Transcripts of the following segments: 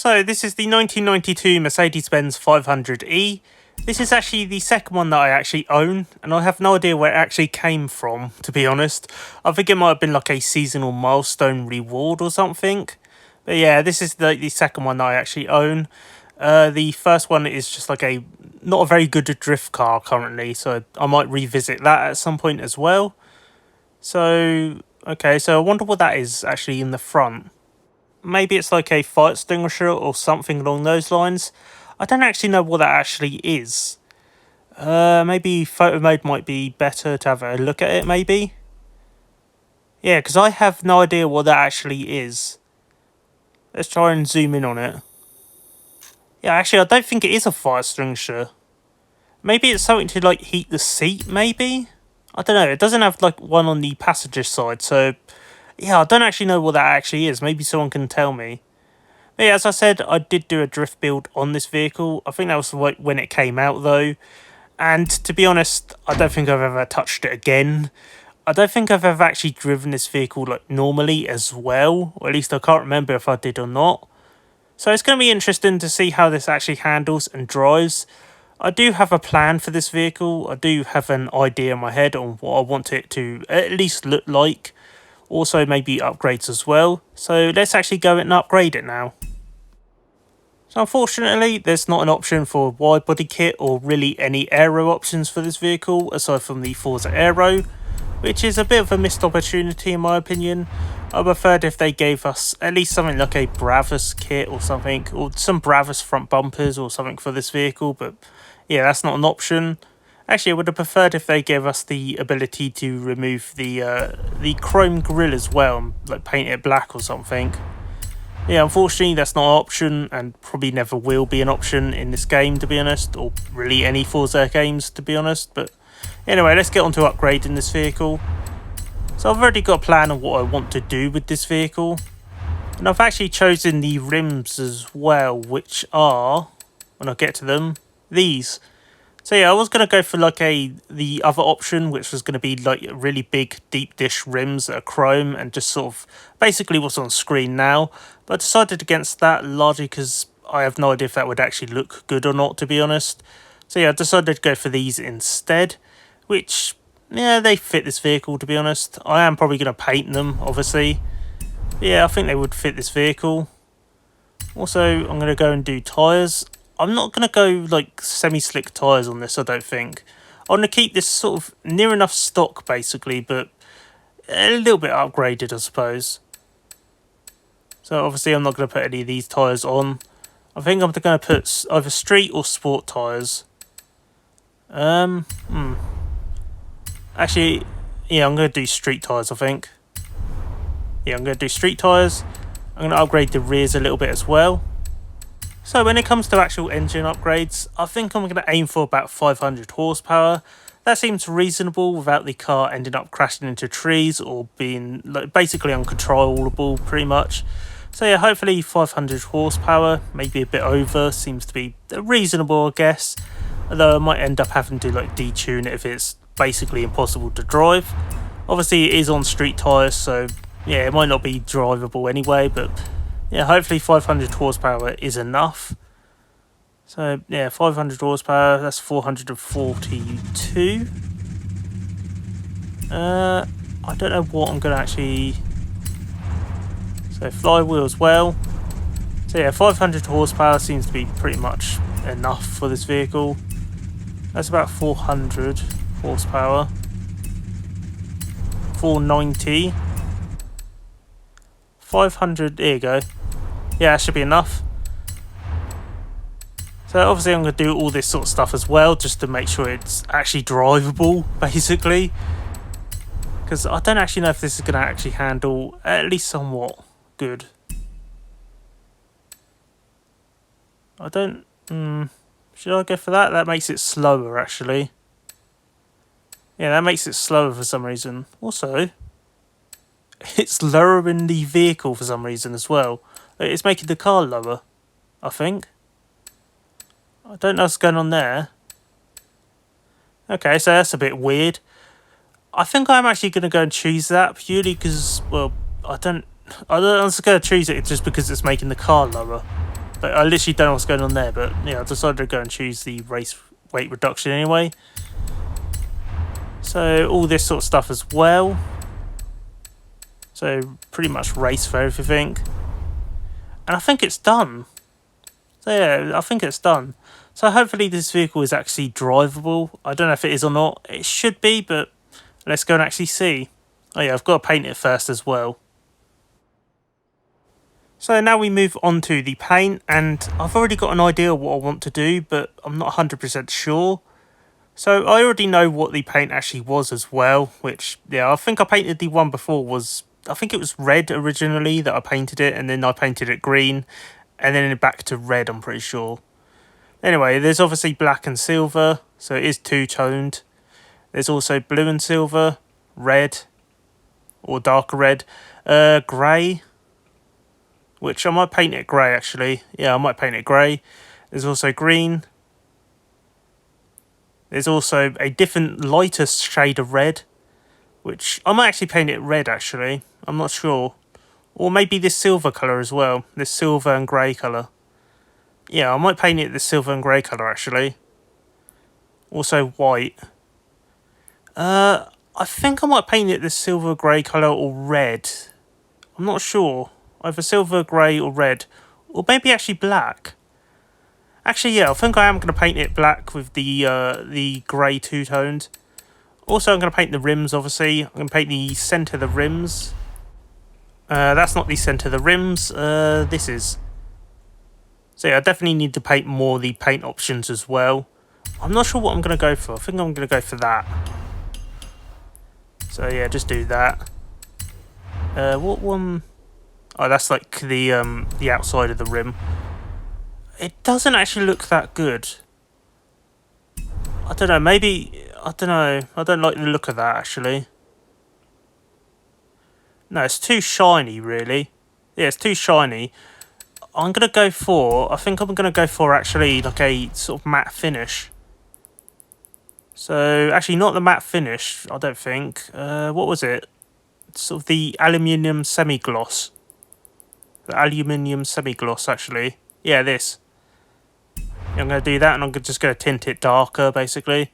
So this is the 1992 Mercedes Benz 500e. This is actually the second one that I actually own, and I have no idea where it actually came from, to be honest. I think it might have been like a seasonal milestone reward or something. But yeah, this is the second one that I actually own. The first one is just like not a very good drift car currently, so I might revisit that at some point as well. So, okay, so I wonder what that is actually in the front. Maybe it's like a fire extinguisher or something along those lines. I don't actually know what that actually is. Maybe photo mode might be better to have a look at it, maybe? Yeah, because I have no idea what that actually is. Let's try and zoom in on it. Yeah, actually, I don't think it is a fire extinguisher. Maybe it's something to, like, heat the seat, maybe? I don't know, it doesn't have, like, one on the passenger side, so... Yeah, I don't actually know what that actually is. Maybe someone can tell me. But yeah, as I said, I did do a drift build on this vehicle. I think that was when it came out, though. And to be honest, I don't think I've ever touched it again. I don't think I've ever actually driven this vehicle like normally as well. Or at least I can't remember if I did or not. So it's going to be interesting to see how this actually handles and drives. I do have a plan for this vehicle. I do have an idea in my head on what I want it to at least look like. Also maybe upgrades as well. So let's actually go and upgrade it now. So unfortunately, there's not an option for a wide body kit or really any aero options for this vehicle aside from the Forza Aero, which is a bit of a missed opportunity in my opinion. I preferred if they gave us at least something like a Bravos kit or something, or some Bravos front bumpers or something for this vehicle, but yeah, that's not an option. Actually, I would have preferred if they gave us the ability to remove the chrome grille as well, like paint it black or something. Yeah, unfortunately that's not an option and probably never will be an option in this game, to be honest, or really any Forza games, to be honest. But anyway, let's get on to upgrading this vehicle. So I've already got a plan on what I want to do with this vehicle. And I've actually chosen the rims as well, which are, when I get to them, these. So yeah, I was going to go for like the other option, which was going to be like really big deep dish rims that are chrome and just sort of basically what's on screen now. But I decided against that largely because I have no idea if that would actually look good or not, to be honest. So yeah, I decided to go for these instead, which, yeah, they fit this vehicle, to be honest. I am probably going to paint them, obviously. But yeah, I think they would fit this vehicle. Also, I'm going to go and do tyres. I'm not going to go like semi-slick tyres on this, I don't think. I want to keep this sort of near enough stock, basically, but a little bit upgraded, I suppose. So obviously I'm not going to put any of these tyres on. I think I'm going to put either street or sport tyres. Actually, yeah, I'm going to do street tyres, I think. Yeah, I'm going to do street tyres. I'm going to upgrade the rears a little bit as well. So when it comes to actual engine upgrades, I think I'm going to aim for about 500 horsepower. That seems reasonable without the car ending up crashing into trees or being like basically uncontrollable pretty much. So yeah, hopefully 500 horsepower, maybe a bit over, seems to be reasonable, I guess. Although I might end up having to like detune it if it's basically impossible to drive. Obviously it is on street tyres, so yeah, it might not be drivable anyway, but yeah, hopefully 500 horsepower is enough. So yeah, 500 horsepower, that's 442. I don't know what I'm going to actually... So flywheel as well. So yeah, 500 horsepower seems to be pretty much enough for this vehicle. That's about 400 horsepower. 490. 500, there you go. Yeah, that should be enough. So obviously I'm going to do all this sort of stuff as well, just to make sure it's actually drivable, basically. Because I don't actually know if this is going to actually handle at least somewhat good. I don't... should I go for that? That makes it slower, actually. Yeah, that makes it slower for some reason. Also, it's lowering the vehicle for some reason as well. It's making the car lower, I think. I don't know what's going on there. Okay, so that's a bit weird. I think I'm actually going to go and choose that purely because, well, I'm just going to choose it just because it's making the car lower. But I literally don't know what's going on there. But yeah, I decided to go and choose the race weight reduction anyway. So all this sort of stuff as well. So pretty much race for everything. And I think it's done. So yeah, I think it's done. So hopefully this vehicle is actually drivable. I don't know if it is or not. It should be, but let's go and actually see. Oh yeah, I've got to paint it first as well. So now we move on to the paint, and I've already got an idea of what I want to do, but I'm not 100% sure. So I already know what the paint actually was as well, which, yeah, I think I painted the one before was, I think it was red originally that I painted it, and then I painted it green, and then back to red, I'm pretty sure. Anyway, there's obviously black and silver, so it is two-toned. There's also blue and silver, red, or darker red, grey, which I might paint it grey actually. Yeah, I might paint it grey. There's also green. There's also a different lighter shade of red, which I might actually paint it red actually. I'm not sure. Or maybe this silver colour as well. This silver and grey colour. Yeah, I might paint it this silver and grey colour actually. Also white. I think I might paint it this silver grey colour or red. I'm not sure. Either silver, grey or red. Or maybe actually black. Actually, yeah, I think I am going to paint it black with the grey two-toned. Also, I'm going to paint the rims, obviously. I'm going to paint the centre of the rims. That's not the centre of the rims. This is. So yeah, I definitely need to paint more of the paint options as well. I'm not sure what I'm going to go for. I think I'm going to go for that. So yeah, just do that. What one? Oh, that's like the outside of the rim. It doesn't actually look that good. I don't know, maybe, I don't know. I don't like the look of that actually. No, it's too shiny really. Yeah, it's too shiny. I'm going to go for, I think I'm going to go for actually like a sort of matte finish. So, actually not the matte finish, I don't think. What was it? Sort of the aluminium semi-gloss. The aluminium semi-gloss actually. Yeah, this. I'm going to do that and I'm just going to tint it darker basically.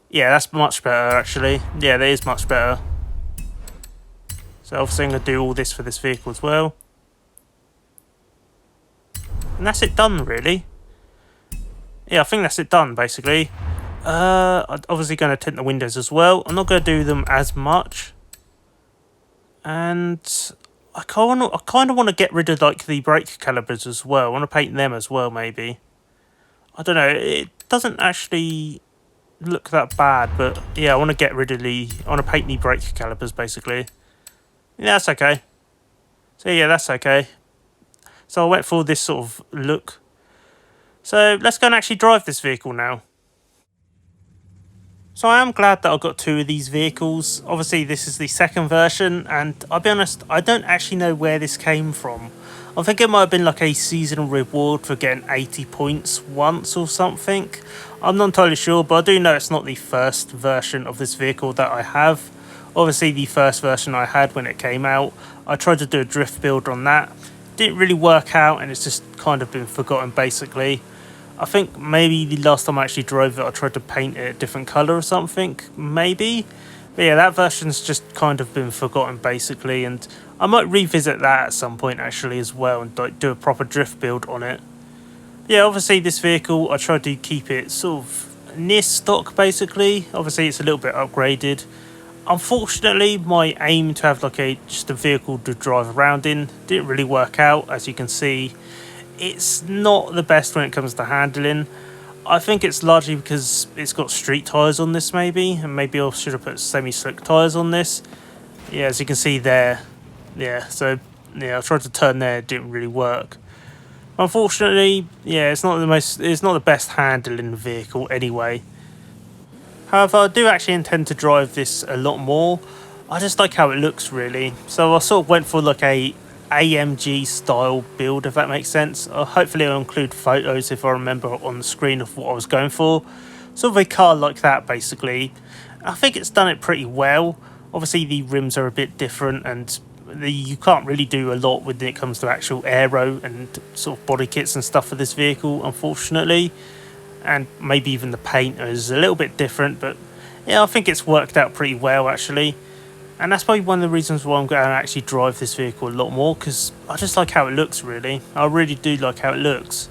Yeah, that's much better actually. Yeah, that is much better. So obviously I'm going to do all this for this vehicle as well. And that's it done really. Yeah, I think that's it done basically. I'm obviously going to tint the windows as well. I'm not going to do them as much. And I kind of want to get rid of like the brake calipers as well. I want to paint them as well maybe. I don't know, it doesn't actually look that bad, but yeah, I want to get rid of I want to paint the brake calipers basically. Yeah, that's okay. So yeah, that's okay. So I went for this sort of look. So let's go and actually drive this vehicle now. So I am glad that I got two of these vehicles. Obviously this is the second version, and I'll be honest, I don't actually know where this came from. I think it might have been like a seasonal reward for getting 80 points once or something. I'm not entirely sure, but I do know it's not the first version of this vehicle that I have. Obviously the first version I had when it came out, I tried to do a drift build on that. Didn't really work out and it's just kind of been forgotten basically. I think maybe the last time I actually drove it, I tried to paint it a different colour or something, maybe. But yeah, that version's just kind of been forgotten basically, and I might revisit that at some point actually as well and like, do a proper drift build on it. Yeah, obviously this vehicle, I tried to keep it sort of near stock basically. Obviously it's a little bit upgraded. Unfortunately, my aim to have like just a vehicle to drive around in didn't really work out, as you can see. It's not the best when it comes to handling. I think it's largely because it's got street tyres on this maybe, and maybe I should have put semi-slick tyres on this. Yeah, as you can see there. Yeah, so yeah, I tried to turn there, it didn't really work. Unfortunately, yeah, it's not the best handling vehicle anyway. However, I do actually intend to drive this a lot more. I just like how it looks really. So I sort of went for like a AMG style build, if that makes sense. Hopefully I'll include photos if I remember on the screen of what I was going for. Sort of a car like that basically. I think it's done it pretty well. Obviously the rims are a bit different and you can't really do a lot when it comes to actual aero and sort of body kits and stuff for this vehicle, unfortunately. And maybe even the paint is a little bit different, but yeah, I think it's worked out pretty well actually. And that's probably one of the reasons why I'm going to actually drive this vehicle a lot more, because I just like how it looks, really. I really do like how it looks.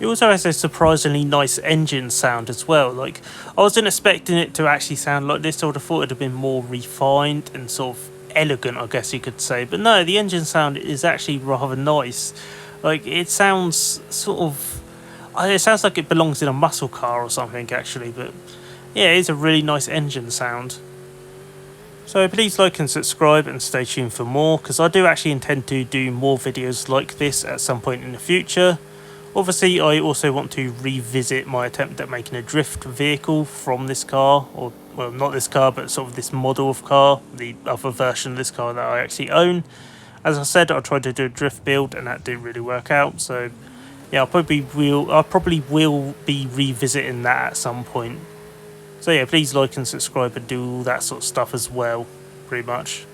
It also has a surprisingly nice engine sound as well. Like, I wasn't expecting it to actually sound like this. I would have thought it would have been more refined and sort of elegant, I guess you could say. But no, the engine sound is actually rather nice. Like, it sounds sort of... It sounds like it belongs in a muscle car or something, actually. But yeah, it is a really nice engine sound. So please like and subscribe and stay tuned for more, because I do actually intend to do more videos like this at some point in the future. Obviously, I also want to revisit my attempt at making a drift vehicle from this car, or well, not this car, but sort of this model of car, the other version of this car that I actually own. As I said, I tried to do a drift build and that didn't really work out, so yeah, I probably will be revisiting that at some point. So yeah, please like and subscribe and do all that sort of stuff as well, pretty much.